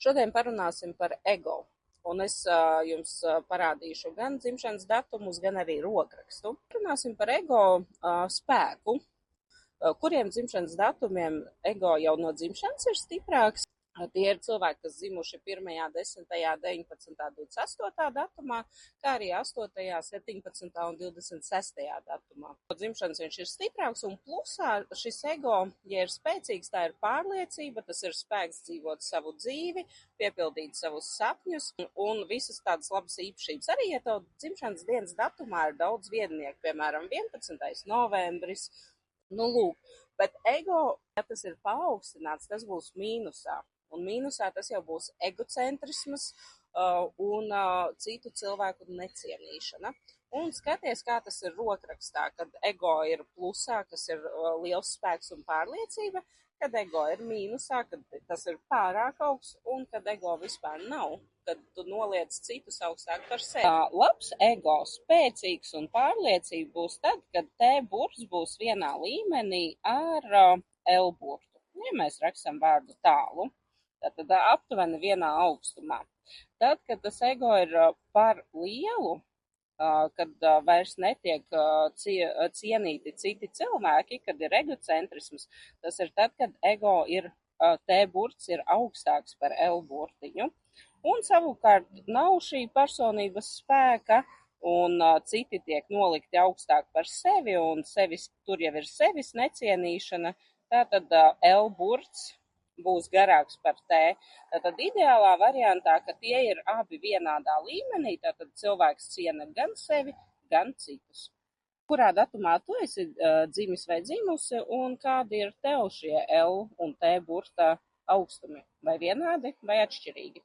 Šodien parunāsim par ego, un es jums parādīšu gan dzimšanas datumus, gan arī rokrakstu. Runāsim par ego spēku, kuriem dzimšanas datumiem ego jau no dzimšanas ir stiprāks. Tie ir cilvēki, kas dzimuši 1., 10., 19., 28. datumā, kā arī 8., 17. un 26. datumā. No dzimšanas viņš ir stiprāks, un plusā šis ego, ja ir spēcīgs, tā ir pārliecība, tas ir spēks dzīvot savu dzīvi, piepildīt savus sapņus un visas tādas labas īpašības. Arī, ja tev dzimšanas dienas datumā ir daudz viednieku, piemēram, 11. novembris, lūk, bet ego, ja tas ir paaugstināts, tas būs mīnusā. Un mīnusā tas jau būs egocentrisms un citu cilvēku necienīšana. Un skaties, kā tas ir rokrakstā, kad ego ir plusā, kas ir liels spēks un pārliecība, kad ego ir mīnusā, kad tas ir pārāk augsts un kad ego vispār nav, kad tu noliec citus augstāk par sevi. Labs ego, spēcīgs un pārliecība būs tad, kad T burts būs vienā līmenī ar L burtu. Ja mēs rakstam vārdu tālu, tad aptuveni vienā augstumā. Tad, kad tas ego ir par lielu, kad vairs netiek cienīti citi cilvēki, kad ir egocentrisms, tas ir tad, kad ego ir, T burts ir augstāks par L burtiņu. Un savukārt nav šī personības spēka, un citi tiek nolikti augstāk par sevi, un tur jau ir sevis necienīšana, tātad L burts būs garāks par T. Tātad ideālā variantā, ka tie ir abi vienādā līmenī, tātad cilvēks ciena gan sevi, gan citus. Kurā datumā tu esi dzimis vai dzimusi, un kādi ir tev šie L un T burta augstumi? Vai vienādi, vai atšķirīgi?